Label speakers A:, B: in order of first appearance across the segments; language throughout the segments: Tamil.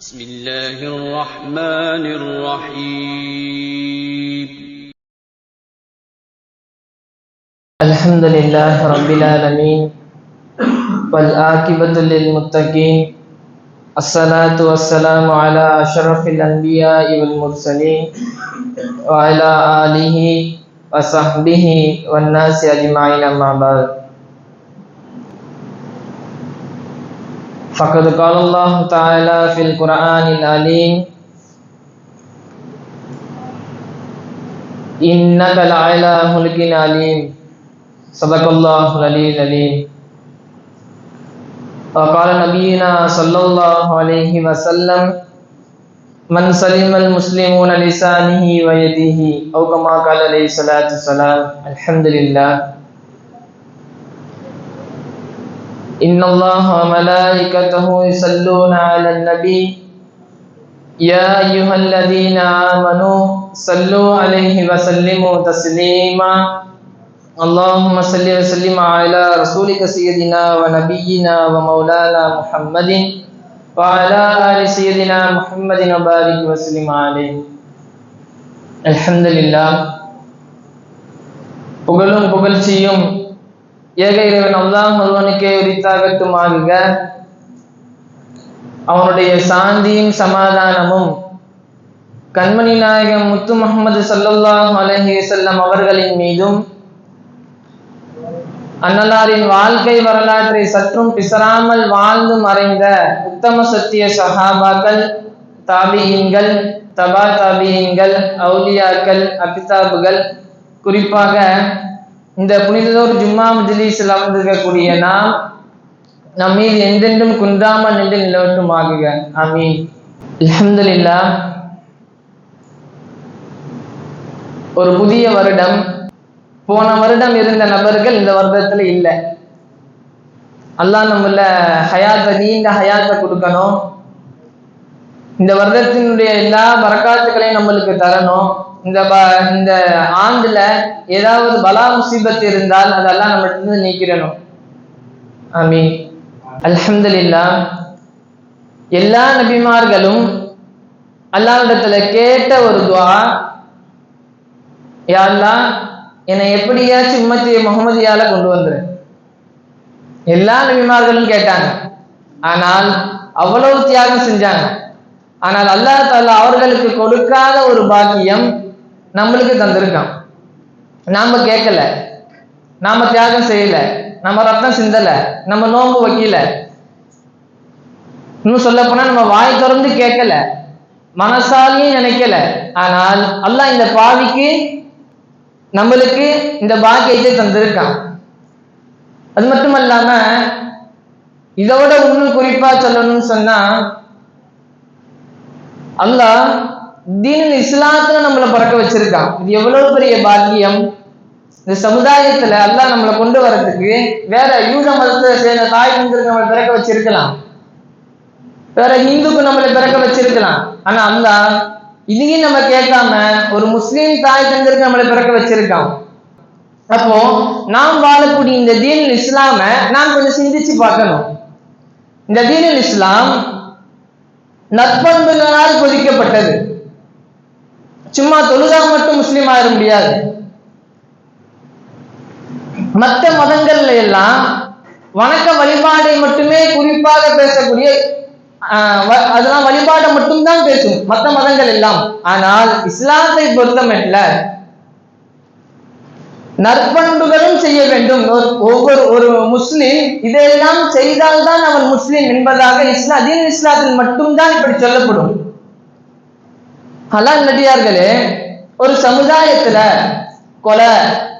A: بسم الله الرحمن الرحيم
B: الحمد لله رب العالمين والعاقبة للمتقين الصلاة والسلام على أشرف الأنبياء والمرسلين وعلى آله وصحبه والناس أجمعين أما بعد فقد قال الله تعالى في القرآن العليم إنك لعلى خلق عظيم صدق الله العلي العظيم وقال نبينا صلى الله عليه وسلم من سلم المسلمون لسانه ويده أو كما قال عليه الصلاة والسلام. الحمد لله. إن الله وملائكته يصلون على النبي يا أيها الذين آمنوا صلوا عليه وسلموا تسليما. اللهم صل وسلم على رسولك سيدنا ونبينا ومولانا محمد وعلى آل سيدنا محمد وبارك وسلم عليه. الحمد لله. புகழும் புகழ்ச்சியும் ஏக இறைவன் அல்லாஹ் ஒருவனுக்கே உரித்தாகட்டுமாக. அவனுடைய சாந்தியும் சமாதானமும் கண்மணி நாயகம் முத்து முஹம்மது ஸல்லல்லாஹு அலைஹி வஸல்லம் அவர்களின் மீதும் அன்னலாரின் வாழ்க்கை வரலாற்றை சற்றும் பிசராமல் வாழ்ந்து மறைந்த உத்தம சத்திய சஹாபாக்கள், தாபியீன்கள், தபா தாபியீன்கள், அவுலியாக்கள், அக்தாபுகள், குறிப்பாக இந்த புனிததோர் ஜும்மா மஜ்லிஸில் அமர்ந்திருக்கக்கூடிய நாம் நம்மீது எந்தென்றும் குன்றாமல் நின்று நிலவட்டுமாக. ஆமீன். அல்ஹம்துலில்லாஹ். ஒரு புதிய வருடம். போன வருடம் இருந்த நபர்கள் இந்த வருடத்துல இல்லை. அல்லாஹ் நம்மள ஹயாத்தை, நீண்ட ஹயாத்தை கொடுக்கணும். இந்த வருடத்தினுடைய எல்லா பரக்காத்துக்களையும் நம்மளுக்கு தரணும். இந்த ஆண்டுல ஏதாவது பலா முசீபத் இருந்தால் அதெல்லாம் நம்ம நீக்கிறணும். ஆமீன். அல்ஹம்துலில்லாஹ். எல்லா நபிமார்களும் அல்லாஹ்விடத்துல கேட்ட ஒரு துஆ, யா அல்லாஹ் என்னை எப்படியாச்சும் உம்மத்தி முஹம்மதியால கொண்டு வந்துரு. எல்லா நபிமார்களும் கேட்டாங்க. ஆனால் அவ்வளவு தியாகம் செஞ்சாங்க. ஆனால் அல்லாஹ் தஆலா அவர்களுக்கு கொடுக்காத ஒரு பாக்கியம் நம்மளுக்கு தந்திருக்கான். நாம கேட்கல, நாம தியாகம் செய்யல, நம்ம ரத்தம் சிந்தல, நம்ம நோன்பு வைக்கல, இன்னும் சொல்ல போனா நம்ம வாய் திறந்து கேட்கல, மனசாலையும் நினைக்கல. ஆனால் அல்லாஹ் இந்த பாவிக்கு நம்மளுக்கு இந்த பாக்கியத்தை தந்திருக்கான். அது மட்டும் இல்லாம இதோட இன்னும் குறிப்பா சொல்லணும்னு சொன்னா, அல்லாஹ் தீனுல் இஸ்லாத்துல நம்மளை பிறக்க வச்சிருக்கான். இது எவ்வளவு பெரிய பாக்கியம்! இந்த சமுதாயத்துல அல்லாஹ் நம்மளை கொண்டு வரதுக்கு வேற யூத மதத்தை சேர்ந்த தாய் தந்தருக்கு நம்மளை பிறக்க வச்சிருக்கலாம், வேற ஹிந்துக்கு நம்மளை பிறக்க வச்சிருக்கலாம். ஆனா அல்லாஹ் இதையும் நம்ம கேட்காம ஒரு முஸ்லீம் தாய் தந்தருக்கு நம்மளை பிறக்க வச்சிருக்கான். அப்போ நாம் வாழக்கூடிய இந்த தீனுல் இஸ்லாம நாம் கொஞ்சம் சிந்திச்சு பார்க்கணும். இந்த தீனுல் இஸ்லாம் நற்பண்புகளால் பொதிக்கப்பட்டது. சும்மா தொழுதா மட்டும் முஸ்லீம் ஆயிட முடியாது. மற்ற மதங்கள்ல எல்லாம் வணக்க வழிபாடை மட்டுமே குறிப்பாக பேசக்கூடிய, அதெல்லாம் வழிபாடை மட்டும்தான் பேசும் மற்ற மதங்கள் எல்லாம். ஆனால் இஸ்லாத்தை பொறுத்தமட்டில் நற்பண்புகளும் செய்ய வேண்டும். ஒரு முஸ்லிம் இதையெல்லாம் செய்தால்தான் அவன் முஸ்லிம் என்பதாக இஸ்லாத்தில் மட்டும்தான் இப்படி சொல்லப்படும். அல்லாஹ் நடிகார்களே, ஒரு சமுதாயத்துல கொலை,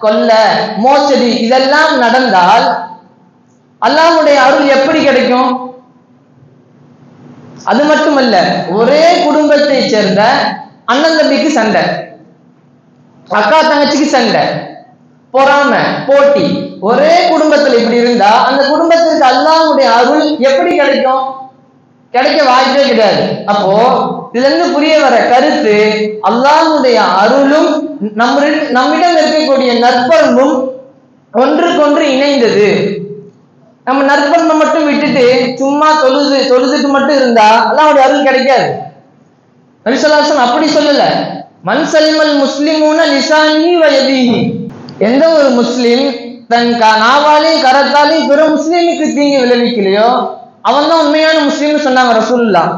B: கொள்ளை, மோசடி இதெல்லாம் நடந்தால் அல்லாஹ்வுடைய அருள் எப்படி கிடைக்கும்? அது மட்டுமல்ல, ஒரே குடும்பத்தை சேர்ந்த அண்ணன் தம்பிக்கு சண்டை, அக்கா தங்கச்சிக்கு சண்டை, பொறாமை, போட்டி, ஒரே குடும்பத்துல இப்படி இருந்தா அந்த குடும்பத்திற்கு அல்லாஹ்வுடைய அருள் எப்படி கிடைக்கும்? கிடைக்க வாய்ப்பே கிடையாது. அப்போ இதுல இருந்து புரிய வர கருத்து, அல்லாஹ்வுடைய அருளும் நம்மிடம் இருக்கக்கூடிய நற்பண்பும் ஒன்றுக்கொன்று இணைந்தது. நம்ம நற்பண்பை மட்டும் விட்டுட்டு சும்மா தொழுதுட்டு மட்டும் இருந்தா அல்லாஹ்வுடைய அருள் கிடைக்காது. நபி ஸல்லல்லாஹு அலைஹி வஸல்லம் அப்படி சொல்லல. மன் சலிமல் முஸ்லிமூன லிசானிஹி வ யதிஹி, எந்த ஒரு முஸ்லிம் தன் நாவாலையும் கரத்தாலையும் பிற முஸ்லிமுக்கு தீங்கு விளைவிக்கலையோ அவன் தான் உண்மையான முஸ்லிம்னு சொன்னாங்க ரசூலுல்லாஹ்.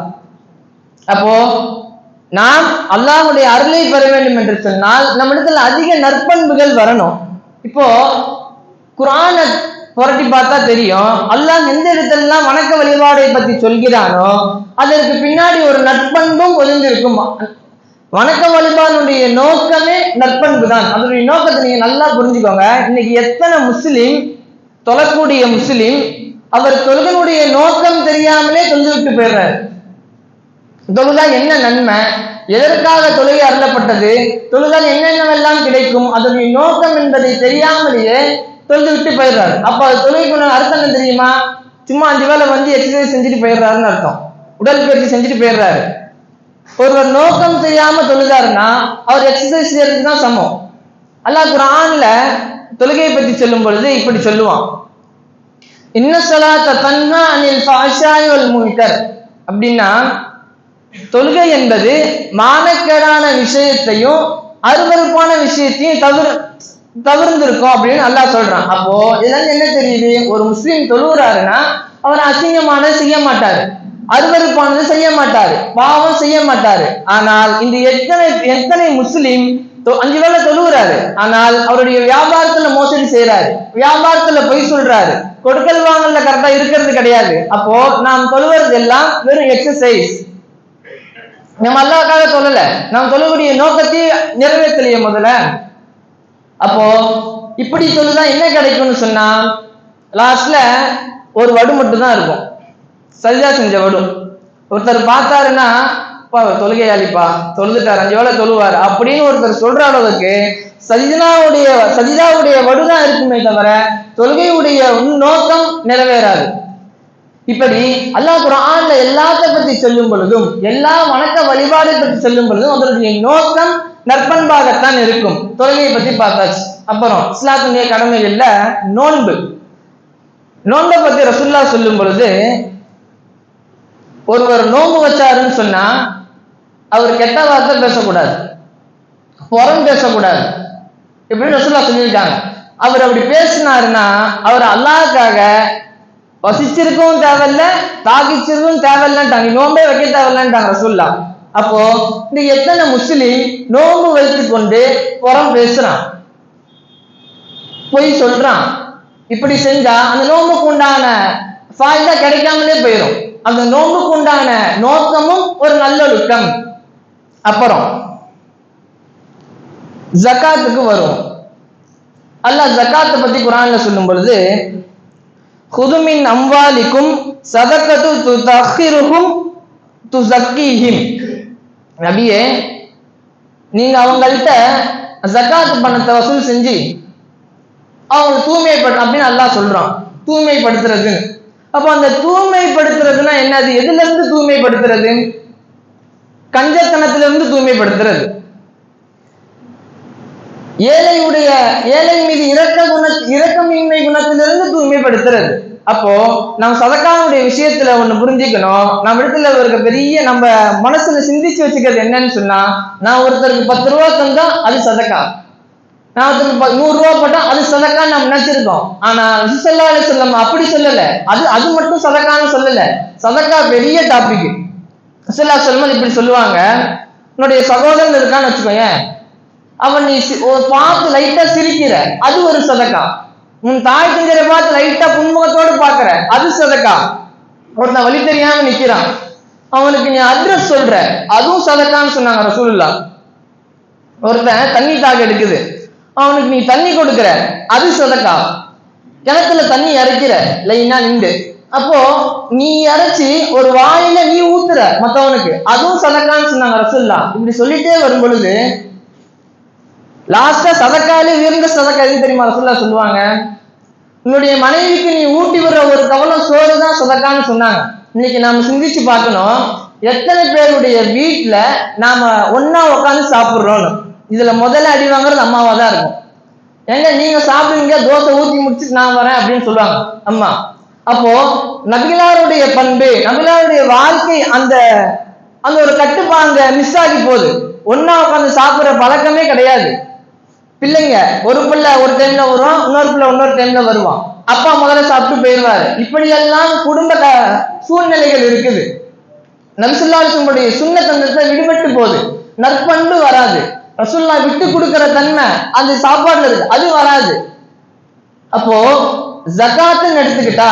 B: அப்போ நாம் அல்லாஹ்வுடைய அருளை பெற வேண்டும் என்று சொன்னால் நம்மிடத்தில் அதிக நற்பண்புகள் வரணும். இப்போ குர்ஆனை புரட்டி பார்த்தா தெரியும், அல்லாஹ் எந்த இடத்துலலாம் வணக்க வழிபாடை பத்தி சொல்கிறானோ அதற்கு பின்னாடி ஒரு நற்பண்பும் ஒளிந்திருக்கும். வணக்க வழிபாடுடைய நோக்கமே நற்பண்பு தான். அதனுடைய நோக்கத்தை நீங்க நல்லா புரிஞ்சுக்கோங்க. இன்னைக்கு எத்தனை முஸ்லிம் தொழக்கூடிய முஸ்லிம் அவர் தொழுகையுடைய நோக்கம் தெரியாமலே தொழுது விட்டு போயிடுறாரு. தொழுதால் என்ன நன்மை, எதற்காக தொழுகை அருளப்பட்டது, தொழுதால் என்னென்னவெல்லாம் கிடைக்கும், அதனுடைய நோக்கம் என்பதை தெரியாமலேயே தொழுது விட்டு போயிடுறாரு. அப்ப அது தொழுகைக்கு அர்த்தம் என்ன தெரியுமா? சும்மா 5 வேளை வந்து எக்ஸசைஸ் செஞ்சுட்டு போயிடுறாருன்னு அர்த்தம், உடற்பயிற்சி செஞ்சுட்டு போயிடுறாரு. ஒருவர் நோக்கம் தெரியாம தொழுதாருன்னா அவர் எக்ஸசைஸ் செய்யறதுக்கு தான் சமம். அல்லாஹ் குர்ஆன்ல தொழுகையை பற்றி சொல்லும் பொழுது இப்படி சொல்லுவான், இன்ன ஸலாத்த தன்ஹா அனில் ஃபாஹ்ஷாஇ வல் முன்கர். அப்படின்னா தொழுகை என்பது மானக்கேடான விஷயத்தையும் அருவருப்பான விஷயத்தையும் தவிர்ந்திருக்கும் அப்படின்னு அல்லாஹ் சொல்றான். அப்போ இதெல்லாம் என்ன தெரியுது? ஒரு முஸ்லீம் தொழுகிறாருன்னா அவர் அசிங்கமானது செய்ய மாட்டாரு, அருவருப்பானது செய்ய மாட்டாரு, பாவம் செய்ய மாட்டாரு. ஆனால் இந்த எத்தனை முஸ்லீம் 5 வேளை தொழுகிறாரு, ஆனால் அவருடைய வியாபாரத்துல மோசடி செய்யறாரு, வியாபாரத்துல பொய் சொல்றாரு, கொடுக்கல் வாங்கல கரெக்டா இருக்கிறது கிடையாது. அப்போ நாம் தொழுவது எல்லாம் வெறும் எக்ஸசைஸ். நம்ம அல்லாஹ்வுக்காக தொழல, நாம் தொழக்கூடிய நோக்கத்தை நிறைவேற்றலையே முதல்ல. அப்போ இப்படி தொழுதா என்ன கிடைக்கும்னு சொன்னா லாஸ்ட்ல ஒரு வடு மட்டும் தான் இருக்கும், சஜிதா செஞ்ச வடு. ஒருத்தர் பார்த்தாருன்னா தொழுகையாளிப்பா தொழுதுட்டார், 5 வேளை தொழுவார் அப்படின்னு ஒருத்தர் சொல்ற அளவுக்கு சஜிதாவுடைய வடுதான் இருக்குமே தவிர தொழுகையுடைய நோக்கம் நிறைவேறாது. இப்படி அல்லாஹ் குர்ஆன்ல எல்லாத்த பத்தி சொல்லும் பொழுதும் எல்லா வணக்க வழிபாடை பற்றி சொல்லும் பொழுதும் அதனுடைய நோக்கம் நற்பண்பாகத்தான் இருக்கும். தொழுகையை பத்தி பார்த்தாச்சு. அப்புறம் இஸ்லாத்துடைய கடமைகள்ல நோன்பை பத்தி ரசூலுல்லாஹ் சொல்லும் பொழுது, ஒருவர் நோன்பு வச்சாருன்னு சொன்னா அவர் கெட்ட வார்த்தை பேசக்கூடாது, புறம் பேசக்கூடாது, இப்படின்னு ரசூலுல்லாஹ் சொல்லியிருக்காங்க. அவர் அப்படி பேசினாருன்னா அவர் அல்லாஹ்க்காக வசிச்சிருக்கவும் தேவையில்ல, தாகிச்சிருக்கவும் தேவையில்லைன்ட்டாங்க, நோம்பே வைக்க தேவையில்லைன்ட்டாங்க ரசூலுல்லாஹ். அப்போ இந்த எத்தனை முஸ்லிம் நோன்பு வைத்து கொண்டு புறம் பேசுறான், பொய் சொல்றான். இப்படி செஞ்சா அந்த நோம்புக்கு உண்டான ஃபாயிதா கிடைக்காமலே போயிடும். அந்த நோம்புக்கு உண்டான நோக்கமும் ஒரு நல்லொழுக்கம். அப்புறம் ஜகாத்துக்கு வரும். அல்லாஹ் ஜகாத்தை பத்தி குர்ஆன்ல சொல்லும் பொழுது, குது மின் அம்வாலிக்கும் சதகத்து துதஹிருஹும் துஸக்கீஹிம். நபியே, நீங்க அவங்கள்ட்ட ஜகாத் பணத்தை வசூல் செஞ்சு அவங்க தூய்மைப்படுத்த அப்படின்னு அல்லாஹ் சொல்றான், தூய்மைப்படுத்துறது. அப்போ அந்த தூய்மைப்படுத்துறதுன்னா என்னது? எதுல இருந்து தூய்மைப்படுத்துறது? கஞ்சத்தனத்திலிருந்து தூய்மைப்படுத்துறது. ஏழை மீது இரக்கமின்மை குணத்திலிருந்து தூய்மைப்படுத்துறது. அப்போ நம்ம சதக்காவுடைய விஷயத்துல ஒண்ணு புரிஞ்சுக்கணும். நம்ம இடத்துல ஒரு பெரிய நம்ம மனசுல சிந்திச்சு வச்சுக்கிறது என்னன்னு சொன்னா, நான் ஒருத்தருக்கு 10 ரூபா தந்தா அது சதக்கா, நான் ஒருத்தருக்கு 100 ரூபா போட்டா அது சதக்கான்னு நம்ம நினைச்சிருக்கோம். ஆனா ஸல்லல்லாஹு அலைஹி வஸல்லம் அப்படி சொல்லல. அது மட்டும் சதக்கான்னு சொல்லல. சதக்கா பெரிய டாபிக். ஸல்லல்லாஹு அலைஹி வஸல்லம் இப்படி சொல்லுவாங்க, உன்னுடைய சகோதரன் இருக்கான்னு வச்சுக்கோங்க, அவன் நீ பார்த்து லைட்டா சிரிக்கிற, அது ஒரு சதக்கா. உன் தாய் தந்தையரை பார்த்து லைட்டா புன்முகத்தோடு பாக்குற, அது சதக்கா. ஒருத்தன் வழி தெரியாம நிக்கிறான், அவனுக்கு நீ அட்ரஸ் சொல்ற, அதுவும் சதக்கான்னு சொன்னாங்க ரசூலுல்லாஹ். ஒருத்தன் தண்ணி தாக எடுக்குது, அவனுக்கு நீ தண்ணி கொடுக்கிற, அது சதக்கா. கிணத்துல தண்ணி இறைக்கிற லைனா நின்று, அப்போ நீ இறைச்சி ஒரு வாயில நீ ஊத்துற மத்தவனுக்கு, அதுவும் சதக்கான்னு சொன்னாங்க ரசூலுல்லாஹ். இப்படி சொல்லிட்டே வரும் பொழுது லாஸ்டா சதக்காலே உயர்ந்த சதக்கா எது தெரியுமா ரசூலுல்லாஹ் சொல்லுவாங்க? உன்னுடைய மனைவிக்கு நீ ஊட்டி விடுற ஒரு கவலம் சோறு தான் சதக்கான்னு சொன்னாங்க. இன்னைக்கு நாம சிந்திச்சு பார்க்கணும், எத்தனை பேருடைய வீட்டுல நாம ஒன்னா உட்காந்து சாப்பிடுறோம்னு. இதுல முதல்ல அடி வாங்குறது அம்மாவா தான் இருக்கும். ஏங்க நீங்க சாப்பிடுவீங்க, தோசை ஊத்தி முடிச்சுட்டு நான் வரேன் அப்படின்னு சொல்லுவாங்க அம்மா. அப்போ நபிகளாருடைய பண்பு, நபிகளாருடைய வாழ்க்கை அந்த அந்த ஒரு கட்டுப்பாங்க மிஸ் ஆகி போகுது. ஒன்னா உட்காந்து சாப்பிடுற பழக்கமே கிடையாது. பிள்ளைங்க ஒரு பிள்ளை ஒரு டைம்ல வருவான், இன்னொரு பிள்ளை இன்னொரு டைம்ல வருவான். அப்பா முதல்ல சாப்பிட்டு போயிடுவாரு. இப்படியெல்லாம் குடும்ப சூழ்நிலைகள் இருக்குது. நபிசுல்லாஹுடைய சுன்னத்தந்தத்தை விடுபட்டு போகுது. நற்பண்பு வராது. ரசூல்லா விட்டு கொடுக்கிற தன்மை அந்த சாப்பாடுல இருக்கு, அது வராது. அப்போ ஜகாத்துன்னு எடுத்துக்கிட்டா,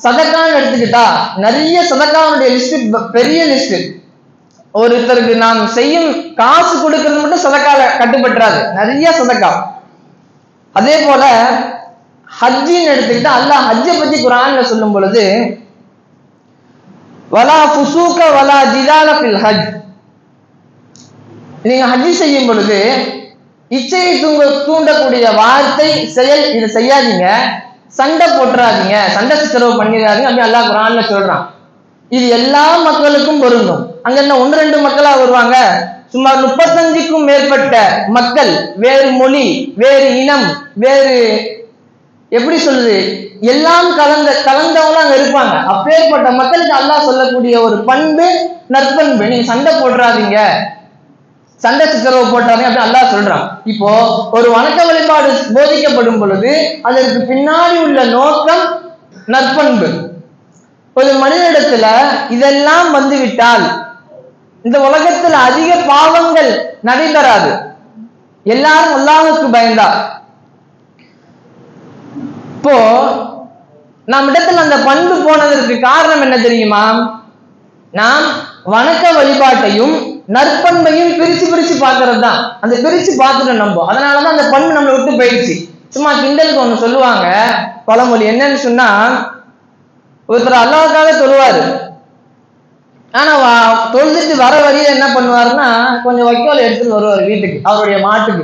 B: சதக்கான்னு எடுத்துக்கிட்டா, நிறைய சதக்காவுடைய லிஸ்ட் பெரிய லிஸ்ட். ஒருத்தருக்கு நாம் செய்யும் காசு கொடுக்கறது மட்டும் சதக்கால கட்டுப்பட்டுறாது, நிறைய சதக்கா. அதே போல ஹஜ்ஜின்னு எடுத்துக்கிட்டா, அல்லாஹ் ஹஜ்ஜை பத்தி குர்ஆன்ல சொல்லும் பொழுது வலா ஃபுசூக வலா ஜிதால ஃபில் ஹஜ், நீங்க ஹஜ் செய்யும் பொழுது இச்சையை தூண்டக்கூடிய வார்த்தை செயல் இதை செய்யாதீங்க, சண்டை போட்டுறாதீங்க, சண்டை சித்திரவு பண்ணிடாதீங்க அப்படி அல்லாஹ் குர்ஆன்ல சொல்றான். இது எல்லா மக்களுக்கும் பொருந்தும். அங்க என்ன 1-2 மக்களா வருவாங்க? சுமார் 35க்கும் மேற்பட்ட மக்கள், வேறு மொழி, வேறு இனம், வேறு எப்படி சொல்லுது, எல்லாம் கலந்தவங்க அங்க இருப்பாங்க. அப்பேற்பட்ட மக்களுக்கு அல்லாஹ் சொல்லக்கூடிய ஒரு பண்பு நற்பண்பு, நீங்க சண்டை போடுறாதீங்க, சண்டை சித்திரவு போட்டாங்க அப்படின்னு அல்லாஹ் சொல்றான். இப்போ ஒரு வணக்க வழிபாடு போதிக்கப்படும் பொழுது அதற்கு பின்னாடி உள்ள நோக்கம் நற்பண்பு. ஒரு மனிதனிடத்துல இதெல்லாம் வந்துவிட்டால் இந்த உலகத்துல அதிக பாவங்கள் நடைபெறாது. எல்லாரும் அல்லாஹ்வுக்கு பயந்தா. இப்போ நம் இடத்துல அந்த பண்பு போனதற்கு காரணம் என்ன தெரியுமா? நாம் வணக்க வழிபாட்டையும் நற்பண்பையும் பிரிச்சு பார்க்கறது தான். அந்த பிரிச்சு பார்த்துட்டு நம்ம அதனாலதான் அந்த பண்பு நம்மளை விட்டு போயிடுச்சு. சும்மா கிண்டலுக்கு ஒண்ணு சொல்லுவாங்க பழமொழி, என்னன்னு சொன்னா, ஒருத்தர் அல்லாஹ்வுக்காக தொழுவாரு, ஆனா தொழுதுட்டு வர வழியில என்ன பண்ணுவாருன்னா கொஞ்சம் வைக்கோல் எடுத்துட்டு வருவாரு வீட்டுக்கு, அவருடைய மாட்டுக்கு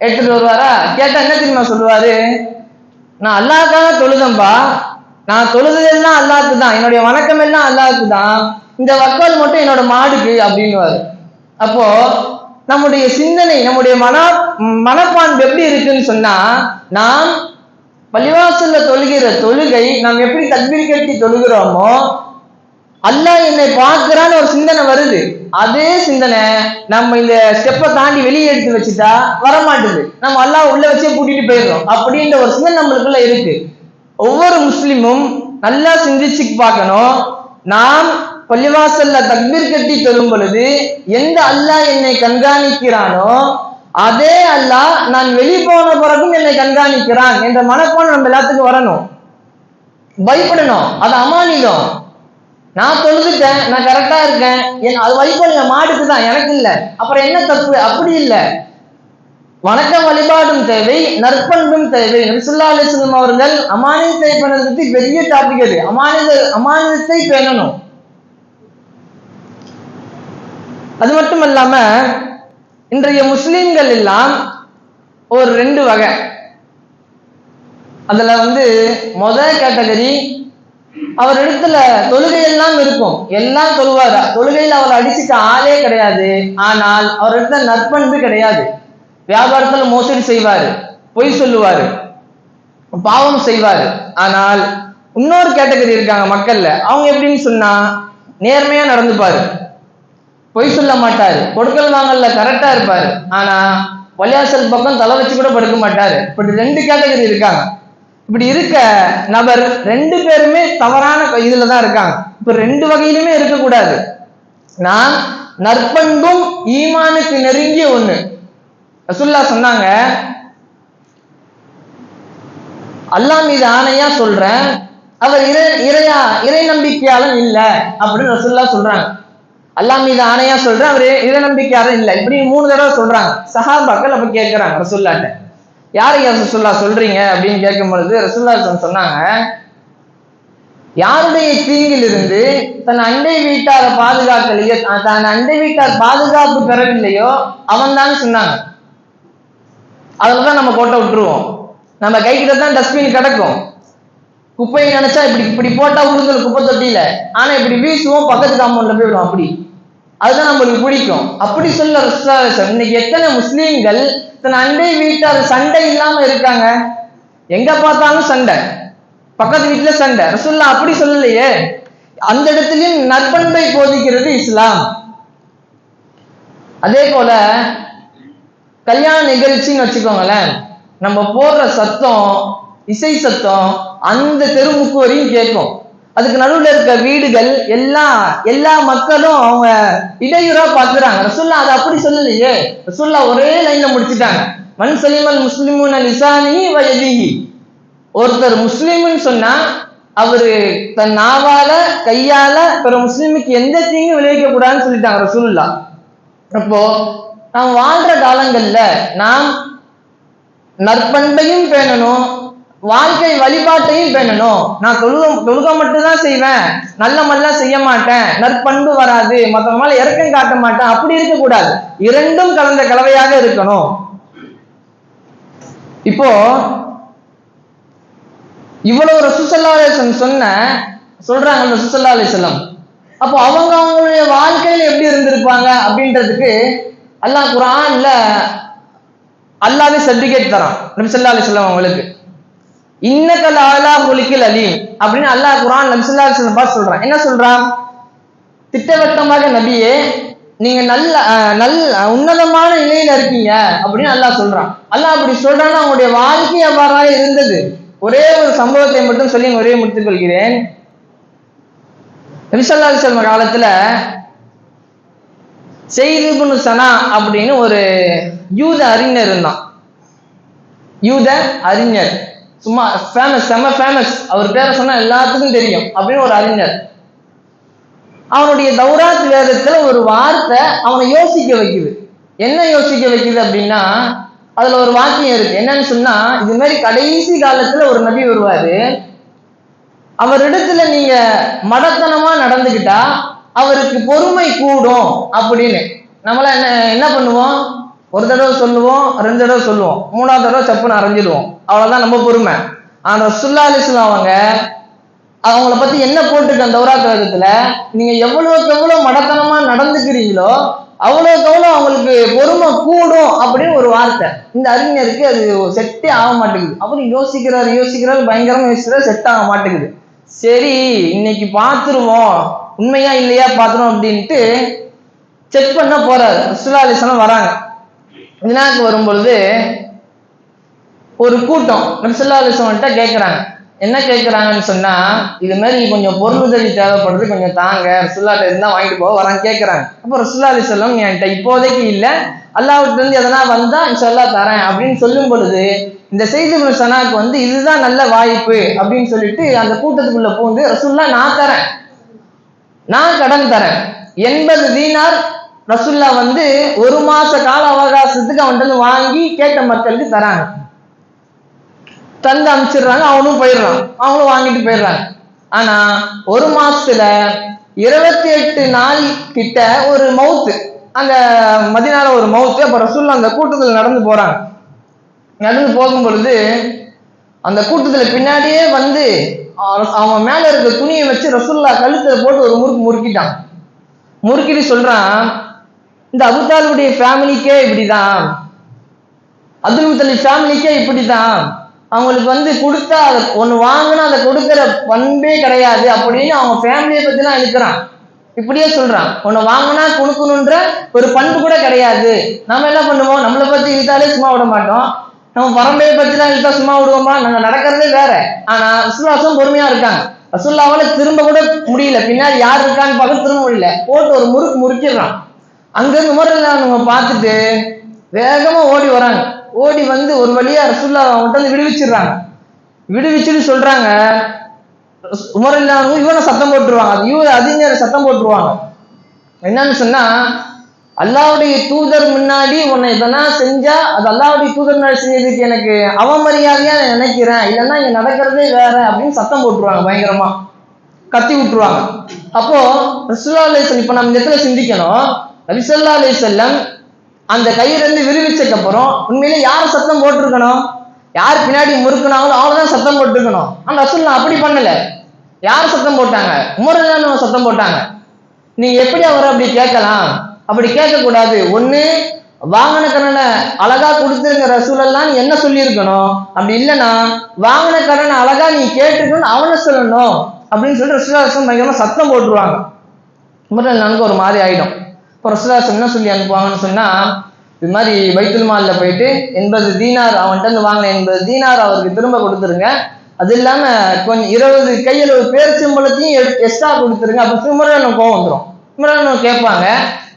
B: எடுத்துட்டு வருவாரா. கேட்டா என்ன தெரியுமா சொல்லுவாரு? நான் அல்லாஹ்வுக்காக தொழுதம்பா, நான் தொழுதெல்லாம் அல்லாஹ்வுக்கு தான், என்னுடைய வணக்கம் எல்லாம் அல்லாஹ்வுக்கு தான், இந்த வக்கோல் மட்டும் என்னோட மாடுக்கு அப்படின்னுவாரு. அப்போ நம்முடைய சிந்தனை, நம்முடைய மனப்பான்பு எப்படி இருக்குன்னு சொன்னா, நாம் பள்ளிவாசல்ல தொழுகிற தொழுகை நாம் எப்படி தக்பீர் கட்டி தொழுகிறோமோ அல்லாஹ் என்னை பார்க்கிறான்னு ஒரு சிந்தனை வருது. அதே சிந்தனை நம்ம இந்த ஸ்டெப்பை தாண்டி வெளியே எடுத்து வச்சுட்டா வரமாட்டுது. நம்ம அல்லாஹ் உள்ள வச்சே கூட்டிட்டு போயிடுறோம். அப்படின்ற ஒரு சிந்தனை நம்மளுக்குள்ள இருக்கு. ஒவ்வொரு முஸ்லிமும் நல்லா சிந்திச்சு பார்க்கணும். நாம் பள்ளிவாசல்ல தக்பீர் கட்டி தொழும் பொழுது எந்த அல்லாஹ் என்னை கண்காணிக்கிறானோ அதே அல்லாஹ் நான் வெளி போன பிறகும் என்னை கண்காணிக்கிறான் என்ற மனப்பான்மை நம்ம எல்லாத்துக்கும் வரணும். பயப்படணும், அது அமானிதம். நான் தொழுதுட்டேன், நான் கரெக்டா இருக்கேன், அது வைக்கோல் என் மாடுக்கு தான், எனக்கு இல்லை, அப்புறம் என்ன தப்பு? அப்படி இல்லை. வணக்க வழிபாடும் தேவை, நற்பண்பும் தேவை. நபி ஸல்லல்லாஹு அலைஹி வஸல்லம் அவர்கள் அமானிதத்தை பேணுறது பத்தி பெரிய டாபிக் அது. அமானிதத்தை பேணணும். அது மட்டும் இல்லாம இன்றைய முஸ்லிம்கள் எல்லாம் ஒரு 2 வகை. அதுல முதல் கேட்டகரி, அவர் இடத்துல தொழுகை எல்லாம் இருக்கும், எல்லாம் தொழுவாரு, தொழுகையில் அவர் அடிச்சுக்க ஆளே கிடையாது, ஆனால் அவர் இடத்துல நற்பண்பு கிடையாது. வியாபாரத்துல மோசடி செய்வாரு, பொய் சொல்லுவாரு, பாவம் செய்வாரு. ஆனால் இன்னொரு கேட்டகரி இருக்காங்க மக்கள்ல, அவங்க எப்படின்னு சொன்னா நேர்மையா நடந்துப்பாரு, பொய் சொல்ல மாட்டாரு, கொடுக்கல் வாங்கல்ல கரெக்டா இருப்பாரு, ஆனா பள்ளியாசல் பக்கம் தலை வச்சு கூட படுக்க மாட்டாரு. இப்படி 2 கேட்டகரி இருக்காங்க. இப்படி இருக்க நபர் 2 பேருமே தவறான இதுலதான் இருக்காங்க. இப்ப 2 வகையிலுமே இருக்கக்கூடாது. நான் நற்பண்பும் ஈமானுக்கு நெருங்கிய ஒண்ணு. ரசூலுல்லாஹ் சொன்னாங்க, அல்லாஹ் மீது ஆணையா சொல்றேன், அவர் இறை நம்பிக்கையாளன் இல்ல அப்படின்னு ரசூலுல்லாஹ் சொல்றாங்க. அல்லாஹ் மீது ஆணையா சொல்றேன், அவர் இறை நம்பிக்கையாளன் இல்ல, இப்படி 3 தடவை சொல்றாங்க. சஹாபாக்கள் அப்ப கேட்கிறாங்க ரசூலுல்லாஹ்ட்ட, யாரையா ரசூலுல்லாஹ் சொல்றீங்க அப்படின்னு கேட்கும் பொழுது ரசூலுல்லாஹ் சொன்னாங்க, யாருடைய தீங்கில் இருந்து தன் அண்டை வீட்டார பாதுகாக்கலையோ, தன் அண்டை வீட்டார் பாதுகாப்பு பெறவில்லையோ அவன் தான் சொன்னாங்க. அதுலதான் நம்ம கோட்டை விட்டுருவோம். நம்ம கை கிட்ட தான் டஸ்ட்பின் கிடக்கும். குப்பையை நினைச்சா இப்படி போட்டா உளுந்து குப்பை தொட்டியில, ஆனா இப்படி வீசுவோம், பக்கத்து காம்பவுண்ட்ல போயிடும். அப்படி அதுதான் நம்மளுக்கு பிடிக்கும். அப்படி சொல்ல ரசூலுல்லாஹ். இன்னைக்கு எத்தனை முஸ்லீம்கள் தன் அண்டை வீட்டார் சண்டை இல்லாம இருக்காங்க? எங்க பார்த்தாலும் சண்டை, பக்கத்து வீட்டுல சண்டை. ரசூலுல்லாஹ் அப்படி சொல்லலையே. அந்த இடத்துலயும் நற்பண்பை போதிக்கிறது இஸ்லாம். அதே போல கல்யாண நிகழ்ச்சின்னு வச்சுக்கோங்களேன், நம்ம போடுற சத்தம், இசை சத்தம் அந்த தெருமுக்கு வரையும் கேட்கும். அதுக்கு நடுவில் இருக்க வீடுகள் எல்லா மக்களும் அவங்க இடையூறா பாக்குறாங்க. ரசூலுல்லாஹ் அதை அப்படி சொல்லலையே. ரசூலுல்லாஹ் ஒரே லைன்ல முடிச்சுட்டாங்க, மன் சலிமல் முஸ்லிமுன லிசானிஹி வ யதிஹி. ஒருத்தர் முஸ்லிம்னு சொன்னா அவரு தன் நாவால கையால பிற முஸ்லிமுக்கு எந்த தீங்கும் விளைவிக்க கூடாதுன்னு சொல்லிட்டாங்க ரசூலுல்லாஹ். அப்போ நாம் வாழ்ற காலங்கள்ல நாம் நற்பண்பையும் பேணணும், வாழ்க்கை வழிபாட்டையும் பேணணும். நான் தொழுக மட்டும்தான் செய்வேன், நல்ல மாதிரிலாம் செய்ய மாட்டேன், நற்பண்பு வராது, மற்றவங்க மேல இறக்கம் காட்ட மாட்டேன், அப்படி இருக்கக்கூடாது. இரண்டும் கலந்த கலவையாக இருக்கணும். இப்போ இவ்வளவு ரசூல் ஸல்லல்லாஹு அலைஹி வஸல்லம் சொல்றாங்க ரசூல் ஸல்லல்லாஹு அலைஹி வஸல்லம். அப்போ அவங்களுடைய வாழ்க்கையில எப்படி இருந்திருப்பாங்க அப்படின்றதுக்கு அல்லாஹ் குர்ஆன்ல அல்லாஹ்வே சர்டிபிகேட் தரான் நபி ஸல்லல்லாஹு அலைஹி வஸல்லம் அவங்களுக்கு. இன்னக லஅலா குலிகில் அலீம் அப்படின்னு அல்லாஹ் குர்ஆன் நபி ஸல்லல்லாஹு அலைஹி வஸல்லம் பார்த்து சொல்றான். என்ன சொல்றான்? திட்டவட்டமாக நபியே, நீங்க நல்ல உன்னதமான நிலையில இருக்கீங்க அப்படின்னு அல்லாஹ் சொல்றான். அல்லாஹ் அப்படி சொல்றான்னா அவங்களுடைய வாழ்க்கை அவ்வாறாக இருந்தது. ஒரே ஒரு சம்பவத்தை மட்டும் சொல்லி ஒரே முடித்துக் கொள்கிறேன். நபி ஸல்லல்லாஹு அலைஹி வஸல்லம் காலத்துல ஸைத் இப்னு ஸனா அப்படின்னு ஒரு யூத அறிஞர் இருந்தான். யூத அறிஞர், சும்மா ஃபேமஸ், செம ஃபேமஸ், அவர் பேரை சொன்னா எல்லாத்துக்கும் தெரியும் அப்படின்னு ஒரு அறிஞர். அவனுடைய தௌராத் வேதத்துல ஒரு வார்த்தை அவனை யோசிக்க வைக்குது. என்ன யோசிக்க வைக்குது அப்படின்னா, அதுல ஒரு வாக்கியம் இருக்கு. என்னன்னு சொன்னா, இது மாதிரி கடைசி காலத்துல ஒரு நபி வருவாரு, அவரிடத்துல நீங்க மடத்தனமா நடந்துகிட்டா அவருக்கு பொறுமை கூடும் அப்படின்னு. நம்மள என்ன பண்ணுவோம், ஒரு தடவை சொல்லுவோம், 2 தடவை சொல்லுவோம், 3ஆவது தடவை சப்புன்னு அரைஞ்சிடுவோம், அவ்வளவுதான் நம்ம பொறுமை. ஆனா ரசூலுல்லாஹி அலைஹி வஸல்லம் அவங்கள பத்தி என்ன போட்டுருக்கு அந்த தௌராத் வேதத்துல, நீங்க எவ்வளவுக்கு எவ்வளவு மடத்தனமா நடந்துக்கிறீங்களோ அவ்வளவுக்கு எவ்வளவு அவங்களுக்கு பொறுமை கூடும் அப்படின்னு ஒரு வார்த்தை. இந்த அறிஞருக்கு அது செட்டே ஆக மாட்டேங்குது. அவரு யோசிக்கிறாரு, பயங்கரமா யோசிக்கிறாரு, செட் ஆக மாட்டேங்குது. சரி இன்னைக்கு பார்த்துருவோம், உண்மையா இல்லையா பார்த்துருவோம் அப்படின்ட்டு செக் பண்ண போறாரு. ரசூலுல்லாஹி அலைஹி வஸல்லம் வராங்க. வினாக்கு வரும்பொழுது ஒரு கூட்டம் நபி ஸல்லல்லாஹு அலைஹி வஸல்லம் கேட்கிறாங்க. என்ன கேட்கிறாங்கன்னு சொன்னா, இது மாதிரி கொஞ்சம் பொருள் உதவி தேவைப்படுது, கொஞ்சம் தாங்க, ரசூலுல்லாஹ் இருந்தா வாங்கிட்டு போக வராங்க கேட்கிறாங்க. அப்போ ரசூலுல்லாஹி அலைஹி வஸல்லம் என்கிட்ட இப்போதைக்கு இல்ல, அல்லாஹ்விட்ட இருந்து எதனா வந்தா இன்ஷாஅல்லாஹ் தரேன் அப்படின்னு சொல்லும் பொழுது, இந்த ஸைத் இப்னு ஸனாக்கு இதுதான் நல்ல வாய்ப்பு அப்படின்னு சொல்லிட்டு அந்த கூட்டத்துக்குள்ள பூந்து, ரசூலுல்லாஹ் நான் கடன் தரேன், 80 தீனார் ரசூலுல்லாஹ் 1 மாச கால அவகாசத்துக்கு அவன்கிட்ட வாங்கி கேட்ட மக்களுக்கு தராங்க. தந்து அனுப்பிச்சிடுறாங்க, அவனும் போயிடுறான், அவங்களும் வாங்கிட்டு போயிடுறாங்க. ஆனா 1 மாசத்துல 28 நாள் கிட்ட ஒரு மவுத்து, அந்த மதீனால ஒரு மவுத்து. அப்ப ரசூலுல்லாஹ் அந்த கூட்டத்துல நடந்து போறாங்க. நடந்து போகும் பொழுது அந்த கூட்டத்துல பின்னாடியே அவன் மேல இருக்க துணியை வச்சு ரசூலுல்லாஹ் கழுத்துல போட்டு ஒரு முறுக்கிட்டான். முறுக்கிட்டு சொல்றான், இந்த அபூ தாலிபுடைய ஃபேமிலிக்கே இப்படிதான், அப்துல் முத்தலிப் ஃபேமிலிக்கே இப்படிதான், அவங்களுக்கு கொடுத்தா அதை ஒண்ணு வாங்கினா அதை கொடுக்கிற பண்பே கிடையாது அப்படின்னு அவங்க ஃபேமிலியை பத்தி எல்லாம் இழுக்கிறான். இப்படியே சொல்றான், ஒண்ணு வாங்கினா கொடுக்கணுன்ற ஒரு பண்பு கூட கிடையாது. நம்ம என்ன பண்ணுவோம், நம்மளை பத்தி இழுத்தாலே சும்மா விட மாட்டோம், நம்ம பரம்பரையை பத்தி எல்லாம் இழுத்தா சும்மா விடுவோமா, நாங்க நடக்கிறதே வேற. ஆனா ரசூலுல்லாஹ் பொறுமையா இருக்காங்க. ரசூலுல்லாஹ்வால திரும்ப கூட முடியல, பின்னாடி யார் இருக்கான்னு பார்க்க திரும்ப முடியல, போட்டு ஒரு முறுக்கிடுறான். அங்கிருந்து உமர் பார்த்துட்டு வேகமா ஓடி வராங்க. ஓடி ஒரு வழியா ரசூலுல்லாஹ் அவங்கள்ட்ட விடுவிச்சிடுறாங்க. விடுவிச்சுட்டு சொல்றாங்க, உமர் இவனை சத்தம் போட்டுருவாங்க, அதிகாரி சத்தம் போட்டுருவாங்க. என்னன்னு சொன்னா, அல்லாஹ்வுடைய தூதர் முன்னாடி உன்னை இதெல்லாம் செஞ்சா அது அல்லாஹ்வுடைய தூதர் முன்னாடி செஞ்சதுக்கு எனக்கு அவமரியாதையா நினைக்கிறேன், இல்லைன்னா இங்க நடக்கிறதே வேற அப்படின்னு சத்தம் போட்டுருவாங்க, பயங்கரமா கத்தி விட்டுருவாங்க. அப்போ ரசூலுல்லாஹி அலைஹி வஸல்லம் இப்ப நம்ம இந்த இடத்துல சிந்திக்கணும், நபி ஸல்லல்லாஹு அலைஹி வஸல்லம் அந்த கையிலிருந்து விடுவிச்சதுக்கு அப்புறம் உண்மையிலே யார் சத்தம் போட்டிருக்கணும், யார் பின்னாடி முறுக்குனாங்களோ அவங்கதான் சத்தம் போட்டுருக்கணும். ஆனா ரசூலுல்லாஹ் அப்படி பண்ணல. யார் சத்தம் போட்டாங்க? உமர் ரலியல்லாஹு அன்ஹு சத்தம் போட்டாங்க. நீங்க எப்படி அவரை அப்படி கேட்கலாம்? அப்படி கேட்க கூடாது. ஒண்ணு வாங்கின கடனை அழகா கொடுத்துருங்க ரசூலெல்லாம் என்ன சொல்லியிருக்கணும். அப்படி இல்லைன்னா வாங்கின கடனை அழகா நீ கேட்டுக்கணும்னு அவனை சொல்லணும் அப்படின்னு சொல்லிட்டு ரசூலுல்லாஹி பயங்கரமா சத்தம் போட்டுருவாங்க. உமர் ஒரு மாதிரி ஆயிடும். இப்போ ரசூலுல்லாஹி என்ன சொல்லி அனுப்புவாங்கன்னு சொன்னா, இது மாதிரி பைத்துல் மால்ல போயிட்டு 80 தீனார் அவன்கிட்ட இருந்து வாங்கின 80 தீனார் அவருக்கு திரும்ப கொடுத்துருங்க. அது இல்லாம கொஞ்சம் 20 கையளவு பேரிச்சம்பழத்தையும் எக்ஸ்ட்ரா கொடுத்துருங்க. அப்ப உமர் கோவம் வந்துடும். உமர் கேட்பாங்க,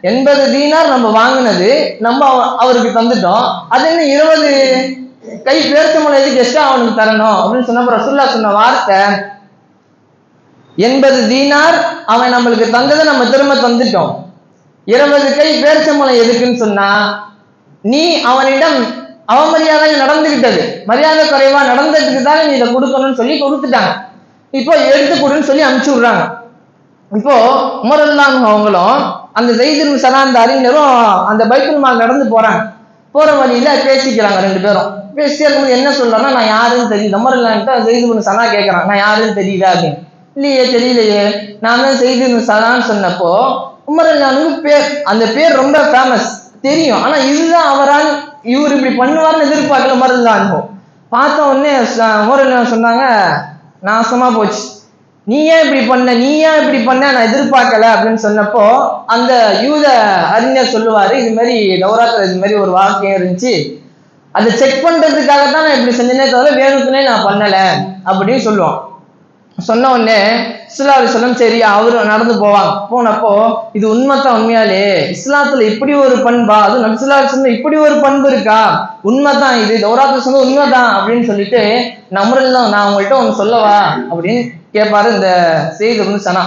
B: 80 தீனார் நம்ம வாங்கினது நம்ம அவருக்கு தந்துட்டோம், அது என்ன 20 கை பேரிச்சம்பழம் எதுக்கு எக்ஸ்ட்ரா அவனுக்கு தரணும் அப்படின்னு சொன்னப்ப ரசூலுல்லாஹி சொன்ன வார்த்தை, 80 தீனார் அவன் நம்மளுக்கு தந்ததை நம்ம திரும்ப தந்துட்டோம், 20 கை பேரிச்சம்பழம் எதுக்குன்னு சொன்னா, நீ அவனிடம் அவமரியாதை நடந்துகிட்டது, மரியாதை குறைவா நடந்ததுக்கு தான் நீ இதை கொடுக்கணும்னு சொல்லி கொடுத்துட்டாங்க, இப்போ எடுத்து கொடுன்னு சொல்லி அனுப்பிச்சு விடுறாங்க. இப்போ உமர் ரலியல்லாஹு அன்ஹு அவங்களும் அந்த ஸைத் இப்னு ஸனா அந்த அறிஞரும் அந்த பைத்துல் மால் நடந்து போறாங்க. போற வழியில பேசிக்கிறாங்க ரெண்டு பேரும். பேசியிருக்கும்போது என்ன சொல்றாங்கன்னா, நான் யாருன்னு தெரியல. உமர் ரலியல்லாஹு அன்ஹு ஸைத் இப்னு ஸனா கேட்கறான், நான் யாருன்னு தெரியல அப்படின்னு. இல்லையே தெரியலையே, நான் தான் ஸைத் இப்னு ஸனான்னு சொன்னப்போ உமர் ரலியல்லாஹு அன்ஹு பேர், அந்த பேர் ரொம்ப ஃபேமஸ் தெரியும், ஆனா இதுதான் அவரால் இவர் இப்படி பண்ணுவார்னு எதிர்பார்க்கல. உமர் ரலியல்லாஹு அன்ஹு பார்த்த உடனே உமர் ரலியல்லாஹு அன்ஹு சொன்னாங்க, நாசமா போச்சு, நீ ஏன் இப்படி பண்ண நான் எதிர்பார்க்கல அப்படின்னு சொன்னப்போ அந்த யூத அறிஞர் சொல்லுவாரு, இது மாதிரி தௌராத்துல இது மாதிரி ஒரு வாக்கியம் இருந்துச்சு, அதை செக் பண்றதுக்காகத்தான் நான் இப்படி செஞ்சேனே தவிர வேணுக்குனே நான் பண்ணல அப்படின்னு சொல்லுவான். சொன்ன உடனே ஸல்லல்லாஹு அலைஹி வஸல்லம் சரி அவரு நடந்து போவாங்க. போனப்போ இது உண்மைதான், உண்மையாலே இஸ்லாத்துல இப்படி ஒரு பண்பா, அது நபி ஸல்லல்லாஹு அலைஹி வஸல்லம் இப்படி ஒரு பண்பு இருக்கா, உண்மைதான், இது தௌராத்துல சொன்ன உண்மைதான் அப்படின்னு சொல்லிட்டு நம்மளெல்லாம் நான் உங்கள்கிட்ட ஒன்று சொல்லவா அப்படின்னு கேட்பாரு இந்த ஸைத் இப்னு ஸனா.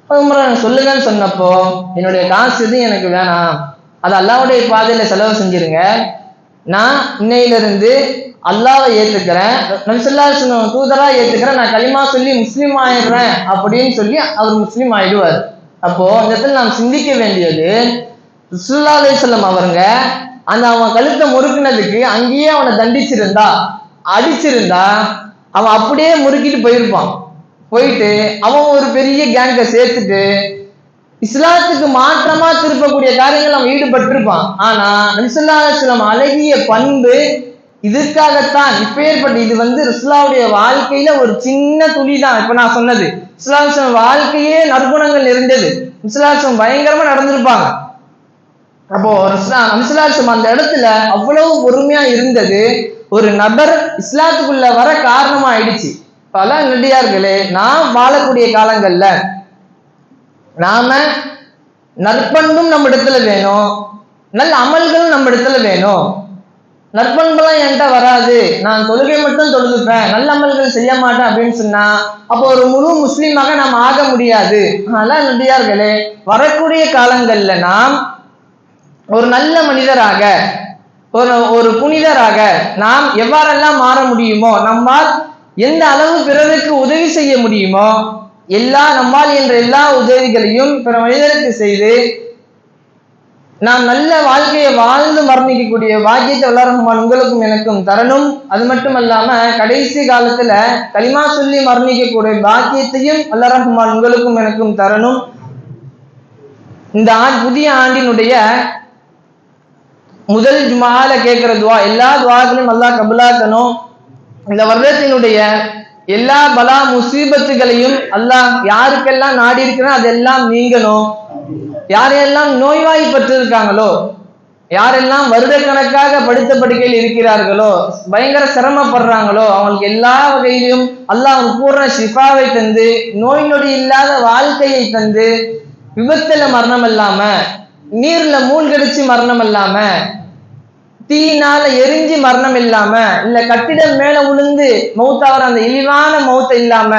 B: உமர் சொல்லுங்கன்னு சொன்னப்போ, என்னுடைய காசு இது எனக்கு வேணாம், அது அல்லாஹ்வுடைய பாதையில செலவு செஞ்சிருங்க, நான் இன்னையிலிருந்து அல்லாஹ்வை ஏத்துக்கிறேன், நபி ஸல்லல்லாஹு அலைஹி வஸல்லம் தூதரா ஏத்துக்கிறேன், நான் கலிமா சொல்லி முஸ்லீம் ஆயிடுறேன் அப்படின்னு சொல்லி அவர் முஸ்லீம் ஆயிடுவார். அப்போ இந்த இடத்துல நாம் சிந்திக்க வேண்டியது, ஸல்லல்லாஹு அலைஹி வஸல்லம் அவருங்க அந்த அவன் கழுத்தை முறுக்குனதுக்கு அங்கேயே அவனை தண்டிச்சிருந்தா, அடிச்சிருந்தா, அவன் அப்படியே முறுக்கிட்டு போயிருப்பான். போயிட்டு அவன் ஒரு பெரிய கேங்கை சேர்த்துட்டு இஸ்லாத்துக்கு மாற்றமா திருப்பக்கூடிய காரியங்கள் அவன் ஈடுபட்டிருப்பான். ஆனா நபி ஸல்லல்லாஹு அலைஹி வஸல்லம் அழகிய பண்பு இதுக்காகத்தான் இப்பேற்பட்ட, இது ரசூலுல்லாஹ்வுடைய வாழ்க்கையில ஒரு சின்ன துளி தான். இப்ப நான் சொன்னது ஸல்லல்லாஹு அலைஹி வஸல்லம் வாழ்க்கையே நற்குணங்கள் நிறைந்தது, ஸல்லல்லாஹு அலைஹி வஸல்லம் பயங்கரமா நடந்திருப்பாங்க. அப்போ நபி ஸல்லல்லாஹு அலைஹி வஸல்லம் அந்த இடத்துல அவ்வளவு பொறுமையா இருந்தது ஒரு நபர் இஸ்லாத்துக்குள்ள வர காரணமா ஆயிடுச்சு. பல நடிகார்களே, நாம் வாழக்கூடிய காலங்கள்ல நாம நற்பண்பும் நம்ம இடத்துல வேணும், நல்ல அமல்களும் நம்ம இடத்துல வேணும். நற்பண்பெல்லாம் என்கிட்ட வராது, நான் தொழுகை மட்டும் தொழுதுப்பேன், நல்ல அமல்கள் செய்ய மாட்டேன் அப்படின்னு சொன்னா அப்போ ஒரு முழு முஸ்லீமாக நாம் ஆக முடியாது. அதனால நடிகார்களே, வரக்கூடிய காலங்கள்ல நாம் ஒரு நல்ல மனிதராக, ஒரு புனிதராக நாம் எவ்வாறெல்லாம் மாற முடியுமோ, நம்மால் எந்த அளவு பிறருக்கு உதவி செய்ய முடியுமோ நம்மால் என்ற எல்லா உதவிகளையும் பிற மனிதருக்கு செய்து நாம் நல்ல வாழ்க்கையை வாழ்ந்து மரணிக்கக்கூடிய பாக்கியத்தை வல்லர் ரஹ்மான் உங்களுக்கும் எனக்கும் தரணும். அது மட்டும் அல்லாம கடைசி காலத்துல கலிமா சொல்லி மரணிக்கக்கூடிய பாக்கியத்தையும் வல்லர் ரஹ்மான் உங்களுக்கும் எனக்கும் தரணும். இந்த புதிய ஆண்டினுடைய முதல் ஜுமால கேட்கிற துவா, எல்லா துவாக்களையும் அல்லாஹ் கபூலாக்கணும். இந்த வருடத்தினுடைய எல்லா பலா முசீபத்துகளையும் அல்லாஹ் யாருக்கெல்லாம் நாடி இருக்கிறோம் அதெல்லாம் நீங்கணும். யாரெல்லாம் நோய்வாய்ப்பட்டு இருக்காங்களோ, யாரெல்லாம் வருடக்கணக்காக படுத்த படுக்கையில் இருக்கிறார்களோ, பயங்கர சிரமப்படுறாங்களோ, அவங்களுக்கு எல்லா வகையிலும் அல்லாஹ் பூர்ண ஷிஃபாவை தந்து, நோய் நொடி இல்லாத வாழ்க்கையை தந்து, விபத்துல மரணம் இல்லாம, நீர்ல மூழ்கடிச்சு மரணம் இல்லாம, தீயினால எரிஞ்சு மரணம் இல்லாம, இல்ல கட்டிடம் மேல விழுந்து மௌத்தாவர அந்த இழிவான மௌத்த இல்லாம,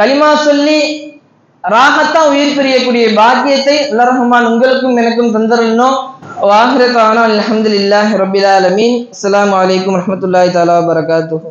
B: கலிமா சொல்லி ராகத்தா உயிர் பிரியக்கூடிய பாக்கியத்தை வல்லர் ரஹ்மான் உங்களுக்கும் எனக்கும் தந்தரணும். வாஹிர தானா அல்ஹம்துலில்லாஹி ரப்பில் ஆலமீன். அஸ்ஸலாமு அலைக்கும் வரஹ்மத்துல்லாஹி தஆலா வபரகாத்துஹு.